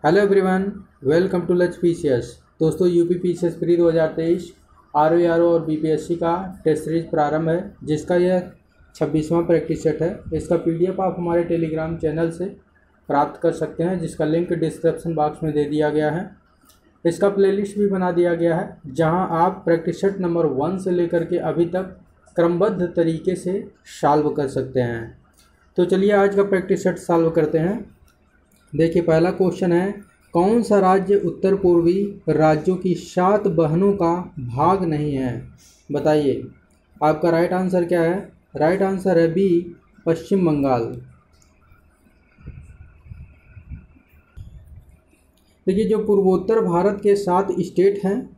Hello everyone, welcome to लच PCS. दोस्तों, UP PCS pre 2023 RO और बीपीएससी का टेस्ट सीरीज प्रारंभ है, जिसका यह 26वां प्रैक्टिस सेट है। इसका पीडीएफ आप हमारे टेलीग्राम चैनल से प्राप्त कर सकते हैं, जिसका लिंक डिस्क्रिप्शन बॉक्स में दे दिया गया है। इसका प्लेलिस्ट भी बना दिया गया है, जहां आप प्रैक्टिस सेट नंबर 1 से लेकर के अभी तक क्रमबद्ध तरीके से सॉल्व कर सकते हैं। तो चलिए आज का प्रैक्टिस सेट सॉल्व करते हैं। देखिए, पहला क्वेश्चन है, कौन सा राज्य उत्तर पूर्वी राज्यों की 7 बहनों का भाग नहीं है? बताइए, आपका राइट आंसर क्या है? राइट आंसर है बी, पश्चिम बंगाल। देखिए, जो पूर्वोत्तर भारत के 7 स्टेट हैं,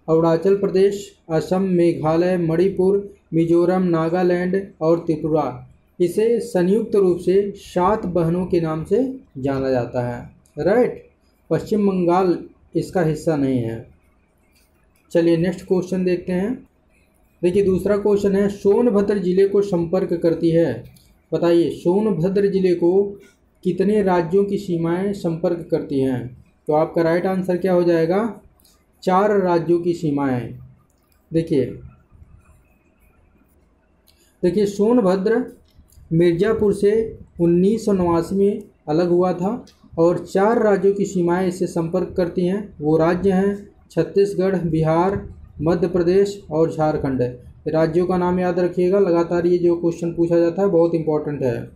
अरुणाचल प्रदेश, असम, मेघालय, मणिपुर, मिजोरम, नागालैंड और त्रिपुरा, इसे संयुक्त रूप से 7 बहनों के नाम से जाना जाता है। राइट, पश्चिम बंगाल इसका हिस्सा नहीं है। चलिए नेक्स्ट क्वेश्चन देखते हैं। देखिए, दूसरा क्वेश्चन है, सोनभद्र जिले को संपर्क करती है। बताइए, सोनभद्र जिले को कितने राज्यों की सीमाएं संपर्क करती हैं? तो आपका राइट आंसर क्या हो जाएगा? 4 राज्यों की सीमाएं। देखिए, सोनभद्र मिर्ज़ापुर से 1989 में अलग हुआ था और 4 राज्यों की सीमाएं इससे संपर्क करती हैं। वो राज्य हैं छत्तीसगढ़, बिहार, मध्य प्रदेश और झारखंड। राज्यों का नाम याद रखिएगा, लगातार ये जो क्वेश्चन पूछा जाता है बहुत इंपॉर्टेंट है।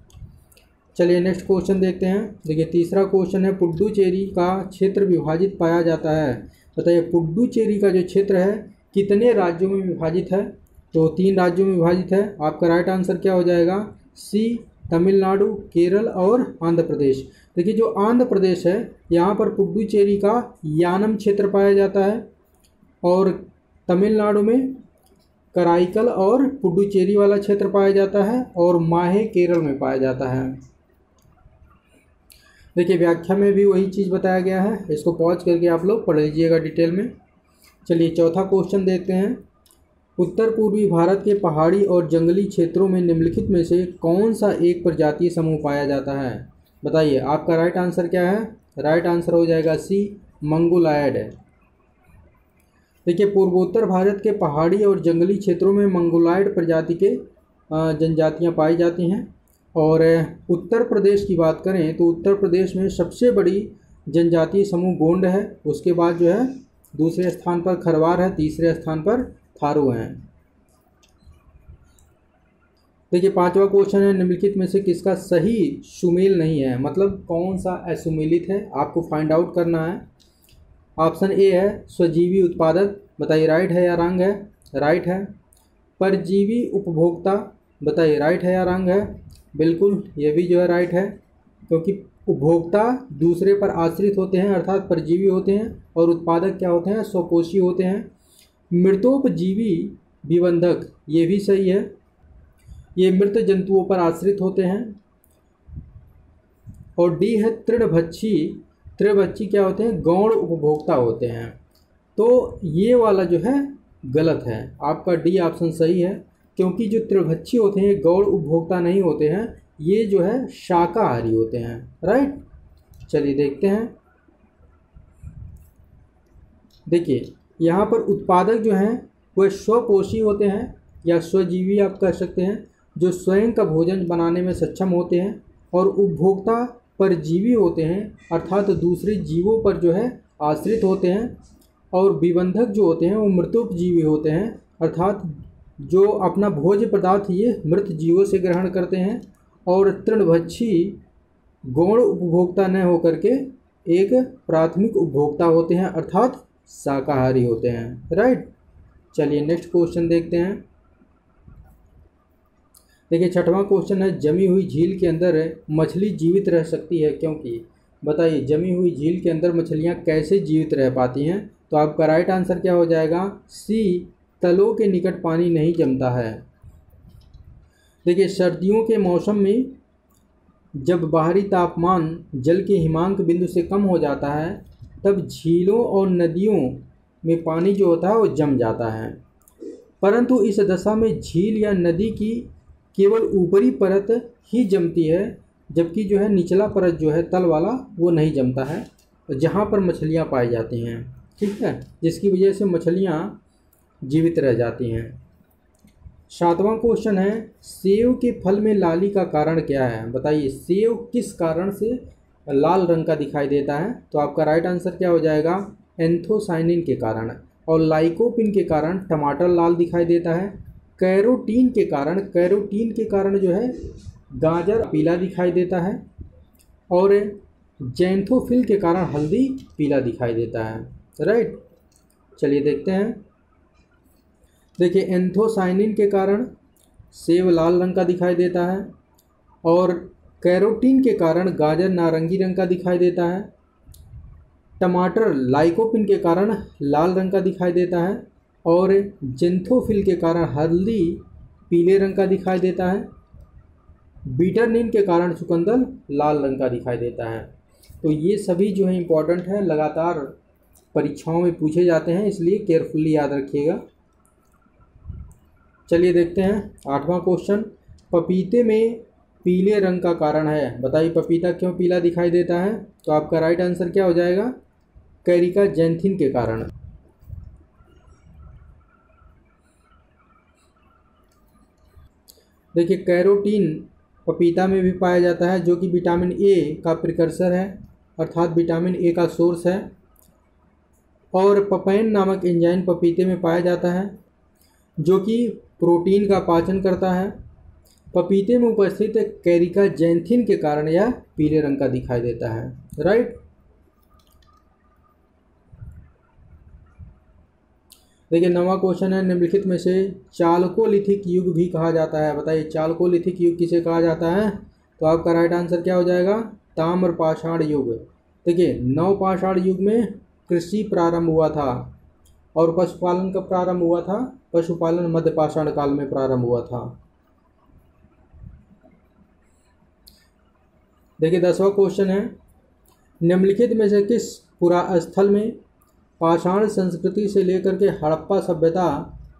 चलिए नेक्स्ट क्वेश्चन देखते हैं। देखिए, तीसरा क्वेश्चन है, पुडुचेरी का क्षेत्र विभाजित पाया जाता है। बताइए, पुडुचेरी का जो क्षेत्र है कितने राज्यों में विभाजित है? तो 3 राज्यों में विभाजित है। आपका राइट आंसर क्या हो जाएगा? सी, तमिलनाडु, केरल और आंध्र प्रदेश। देखिए, जो आंध्र प्रदेश है, यहाँ पर पुडुचेरी का यानम क्षेत्र पाया जाता है और तमिलनाडु में कराईकल और पुडुचेरी वाला क्षेत्र पाया जाता है और माहे केरल में पाया जाता है। देखिए, व्याख्या में भी वही चीज़ बताया गया है, इसको पॉज करके आप लोग पढ़ लीजिएगा डिटेल में। चलिए चौथा क्वेश्चन देखते हैं। उत्तर पूर्वी भारत के पहाड़ी और जंगली क्षेत्रों में निम्नलिखित में से कौन सा एक प्रजातीय समूह पाया जाता है? बताइए, आपका राइट आंसर क्या है? राइट आंसर हो जाएगा सी, मंगोलायड। देखिए, पूर्वोत्तर भारत के पहाड़ी और जंगली क्षेत्रों में मंगोलायड प्रजाति के जनजातियां पाई जाती हैं। और उत्तर प्रदेश की बात करें तो उत्तर प्रदेश में सबसे बड़ी जनजातीय समूह गोंड है, उसके बाद जो है दूसरे स्थान पर खरवार है, तीसरे स्थान पर थारू हैं। देखिए, पांचवा क्वेश्चन है, निम्नलिखित में से किसका सही सुमेल नहीं है? मतलब कौन सा असुमेलित है, आपको फाइंड आउट करना है। ऑप्शन ए है स्वजीवी उत्पादक। बताइए, राइट है या रॉन्ग है? राइट है। परजीवी उपभोक्ता। बताइए, राइट है या रॉन्ग है? बिल्कुल, ये भी जो है राइट है, क्योंकि उपभोक्ता दूसरे पर आश्रित होते हैं अर्थात परजीवी होते हैं, और उत्पादक क्या होते हैं? स्वपोषी होते हैं। मृतोपजीवी विबंधक, ये भी सही है, ये मृत जंतुओं पर आश्रित होते हैं। और डी है तृणभक्षी। तृणभक्षी क्या होते हैं? गौण उपभोक्ता होते हैं। तो ये वाला जो है गलत है, आपका डी ऑप्शन सही है, क्योंकि जो तृणभक्षी होते हैं गौण उपभोक्ता नहीं होते हैं, ये जो है शाकाहारी होते हैं। राइट, चलिए देखते हैं। देखिए, यहाँ पर उत्पादक जो हैं वह स्वपोषी होते हैं या स्वजीवी आप कह सकते हैं, जो स्वयं का भोजन बनाने में सक्षम होते हैं। और उपभोक्ता परजीवी होते हैं अर्थात दूसरे जीवों पर जो है आश्रित होते हैं। और विबंधक जो होते हैं वो मृतोपजीवी होते हैं अर्थात जो अपना भोज्य पदार्थ ये मृत जीवों से ग्रहण करते हैं। और तृणभक्षी गौण उपभोक्ता न होकर के एक प्राथमिक उपभोक्ता होते हैं अर्थात शाकाहारी होते हैं। राइट, चलिए नेक्स्ट क्वेश्चन देखते हैं। देखिए, छठवां क्वेश्चन है, जमी हुई झील के अंदर मछली जीवित रह सकती है क्योंकि? बताइए, जमी हुई झील के अंदर मछलियां कैसे जीवित रह पाती हैं? तो आपका राइट आंसर क्या हो जाएगा? सी, तलों के निकट पानी नहीं जमता है। देखिए, सर्दियों के मौसम में जब बाहरी तापमान जल के हिमांक बिंदु से कम हो जाता है, तब झीलों और नदियों में पानी जो होता है वो जम जाता है। परंतु इस दशा में झील या नदी की केवल ऊपरी परत ही जमती है, जबकि जो है निचला परत जो है तल वाला वो नहीं जमता है। जहाँ पर मछलियाँ पाई जाती हैं, ठीक है, जिसकी वजह से मछलियाँ जीवित रह जाती हैं। 7वां क्वेश्चन है, सेब के फल में लाली का कारण क्या है? बताइए, सेब किस कारण से लाल रंग का दिखाई देता है? तो आपका राइट आंसर क्या हो जाएगा? एंथोसाइनिन के कारण। और लाइकोपिन के कारण टमाटर लाल दिखाई देता है। कैरोटीन के कारण जो है गाजर पीला दिखाई देता है। और जैंथोफिल के कारण हल्दी पीला दिखाई देता है। राइट, चलिए देखते हैं। देखिए, एंथोसाइनिन के कारण सेब लाल रंग का दिखाई देता है और कैरोटीन के कारण गाजर नारंगी रंग का दिखाई देता है। टमाटर लाइकोपिन के कारण लाल रंग का दिखाई देता है और जेंथोफिल के कारण हल्दी पीले रंग का दिखाई देता है। बीटरनिन के कारण चुकंदर लाल रंग का दिखाई देता है। तो ये सभी जो है इम्पोर्टेंट है, लगातार परीक्षाओं में पूछे जाते हैं, इसलिए केयरफुली याद रखिएगा। चलिए देखते हैं 8वां क्वेश्चन, पपीते में पीले रंग का कारण है। बताइए, पपीता क्यों पीला दिखाई देता है? तो आपका राइट आंसर क्या हो जाएगा? कैरिका जैंथिन के कारण। देखिए, कैरोटीन पपीता में भी पाया जाता है, जो कि विटामिन ए का प्रिकर्सर है, अर्थात विटामिन ए का सोर्स है। और पपैन नामक एंजाइम पपीते में पाया जाता है, जो कि प्रोटीन का पाचन करता है। पपीते में उपस्थित कैरिका जैंथिन के कारण यह पीले रंग का दिखाई देता है। राइट, देखिए 9वां क्वेश्चन है, निम्नलिखित में से चालकोलिथिक युग भी कहा जाता है। बताइए, चालकोलिथिक युग किसे कहा जाता है? तो आपका राइट आंसर क्या हो जाएगा? ताम्रपाषाण युग। देखिए, नवपाषाण युग में कृषि प्रारंभ हुआ था और पशुपालन कब प्रारंभ हुआ था? पशुपालन मध्यपाषाण काल में प्रारंभ हुआ था। देखिए 10वां क्वेश्चन है, निम्नलिखित में से किस पुरा स्थल में पाषाण संस्कृति से लेकर के हड़प्पा सभ्यता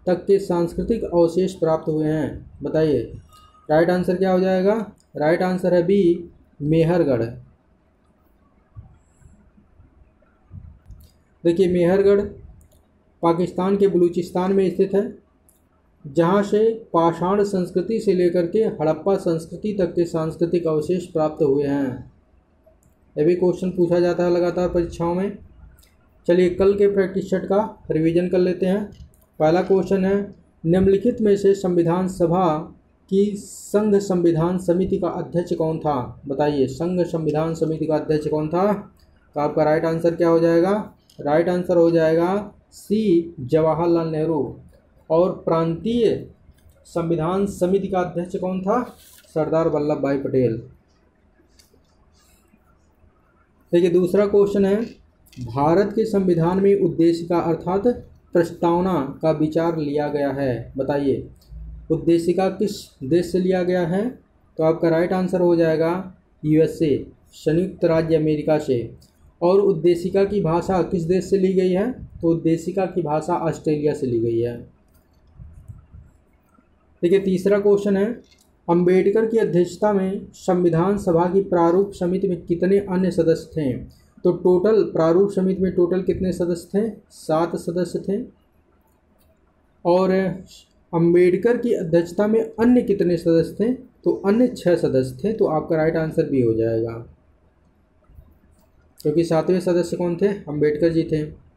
तक के सांस्कृतिक अवशेष प्राप्त हुए हैं? बताइए, राइट आंसर क्या हो जाएगा? राइट आंसर है बी, मेहरगढ़। देखिए, मेहरगढ़ पाकिस्तान के बलूचिस्तान में स्थित है, जहाँ से पाषाण संस्कृति से लेकर के हड़प्पा संस्कृति तक के सांस्कृतिक अवशेष प्राप्त हुए हैं। यह भी क्वेश्चन पूछा जाता है लगातार परीक्षाओं में। चलिए कल के प्रैक्टिस सेट का रिवीजन कर लेते हैं। पहला क्वेश्चन है, निम्नलिखित में से संविधान सभा की संघ संविधान समिति का अध्यक्ष कौन था? बताइए, संघ संविधान समिति का अध्यक्ष कौन था? तो आपका राइट आंसर क्या हो जाएगा? राइट आंसर हो जाएगा सी, जवाहरलाल नेहरू। और प्रांतीय संविधान समिति का अध्यक्ष कौन था? सरदार वल्लभ भाई पटेल। देखिए दूसरा क्वेश्चन है, भारत के संविधान में उद्देशिका अर्थात प्रस्तावना का विचार लिया गया है। बताइए, उद्देशिका किस देश से लिया गया है? तो आपका राइट आंसर हो जाएगा यूएसए, संयुक्त राज्य अमेरिका से। और उद्देशिका की भाषा किस देश से ली गई है? तो उद्देशिका की भाषा ऑस्ट्रेलिया से ली गई है। देखिए तीसरा क्वेश्चन है, अंबेडकर की अध्यक्षता में संविधान सभा की प्रारूप समिति में कितने अन्य सदस्य थे? तो टोटल प्रारूप समिति में टोटल कितने सदस्य थे? 7 सदस्य थे। और अंबेडकर की अध्यक्षता में अन्य कितने सदस्य थे? तो अन्य 6 सदस्य थे। तो आपका राइट आंसर भी हो जाएगा, क्योंकि 7वें सदस्य कौन थे? अंबेडकर जी थे।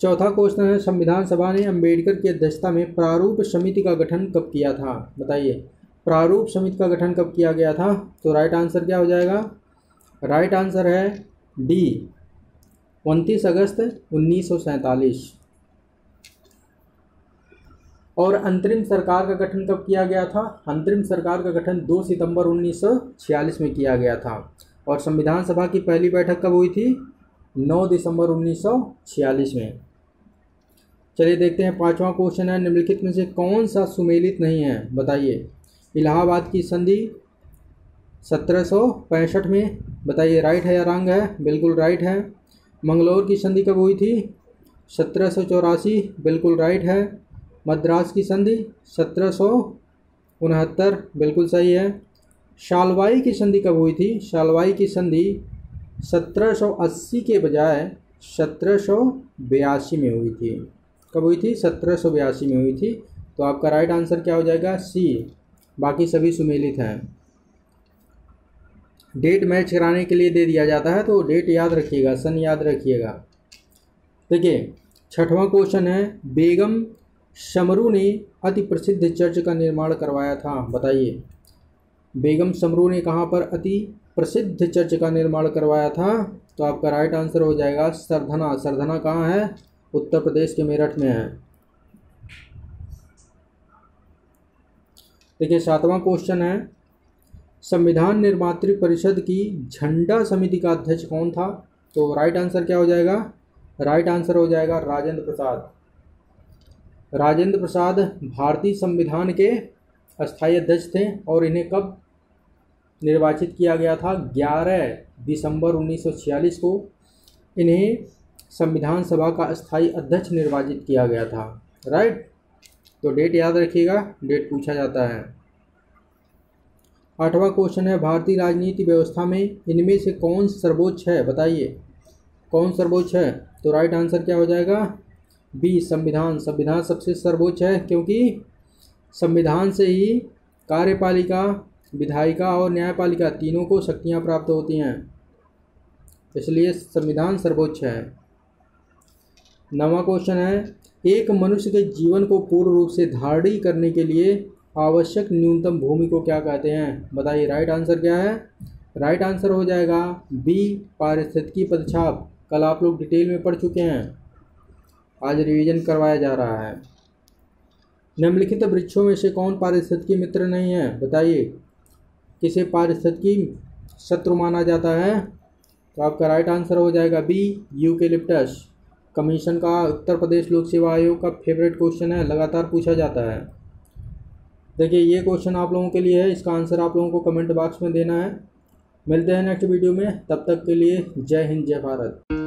चौथा क्वेश्चन है, संविधान सभा ने अंबेडकर की अध्यक्षता में प्रारूप समिति का गठन कब किया था? बताइए, प्रारूप समिति का गठन कब किया गया था? तो राइट आंसर क्या हो जाएगा? राइट आंसर है डी, 29 अगस्त 1947। और अंतरिम सरकार का गठन कब किया गया था? अंतरिम सरकार का गठन 2 सितंबर 1946 में किया गया था। और संविधान सभा की पहली बैठक कब हुई थी? 9 दिसंबर 1946 में। चलिए देखते हैं 5वां क्वेश्चन है, निम्नलिखित में से कौन सा सुमेलित नहीं है? बताइए, इलाहाबाद की संधि 1765 में। बताइए, राइट है या रॉन्ग है? बिल्कुल राइट है। मंगलौर की संधि कब हुई थी? 1784, बिल्कुल राइट है। मद्रास की संधि 1769, बिल्कुल सही है। शालवाई की संधि कब हुई थी? शालवाई की संधि 1780 के बजाय 1782 में हुई थी। कब हुई थी? 1782 में हुई थी। तो आपका राइट आंसर क्या हो जाएगा? सी। बाकी सभी सुमेलित हैं। डेट मैच कराने के लिए दे दिया जाता है, तो डेट याद रखिएगा, सन याद रखिएगा। देखिए 6वां क्वेश्चन है, बेगम समरू ने अति प्रसिद्ध चर्च का निर्माण करवाया था। बताइए, बेगम समरू ने कहाँ पर अति प्रसिद्ध चर्च का निर्माण करवाया था? तो आपका राइट आंसर हो जाएगा सरधना। सरधना कहाँ है? उत्तर प्रदेश के मेरठ में है। देखिए 7वां क्वेश्चन है, संविधान निर्मात्री परिषद की झंडा समिति का अध्यक्ष कौन था? तो राइट आंसर क्या हो जाएगा? राइट आंसर हो जाएगा राजेंद्र प्रसाद। राजेंद्र प्रसाद भारतीय संविधान के अस्थायी अध्यक्ष थे और इन्हें कब निर्वाचित किया गया था? 11 दिसंबर 1946 को इन्हें संविधान सभा का अस्थायी अध्यक्ष निर्वाचित किया गया था। राइट, तो डेट याद रखिएगा, डेट पूछा जाता है। 8वां क्वेश्चन है, भारतीय राजनीति व्यवस्था में इनमें से कौन सर्वोच्च है? बताइए, कौन सर्वोच्च है? तो राइट आंसर क्या हो जाएगा? बी, संविधान। संविधान सबसे सर्वोच्च है, क्योंकि संविधान से ही कार्यपालिका, विधायिका और न्यायपालिका तीनों को शक्तियां प्राप्त होती हैं, इसलिए संविधान सर्वोच्च है। 9वां क्वेश्चन है, एक मनुष्य के जीवन को पूर्ण रूप से धारण करने के लिए आवश्यक न्यूनतम भूमि को क्या कहते हैं? बताइए, राइट आंसर क्या है? राइट आंसर हो जाएगा बी, पारिस्थितिकी पदछाप। कल आप लोग डिटेल में पढ़ चुके हैं, आज रिवीजन करवाया जा रहा है। निम्नलिखित वृक्षों में से कौन पारिस्थितिकी मित्र नहीं है? बताइए, किसे पारिस्थितिकी शत्रु माना जाता है? तो आपका राइट आंसर हो जाएगा बी, यूकेलिप्टस। कमीशन का उत्तर प्रदेश लोक सेवा आयोग का फेवरेट क्वेश्चन है, लगातार पूछा जाता है। देखिए ये क्वेश्चन आप लोगों के लिए है, इसका आंसर आप लोगों को कमेंट बॉक्स में देना है। मिलते हैं नेक्स्ट वीडियो में, तब तक के लिए जय हिंद, जय भारत।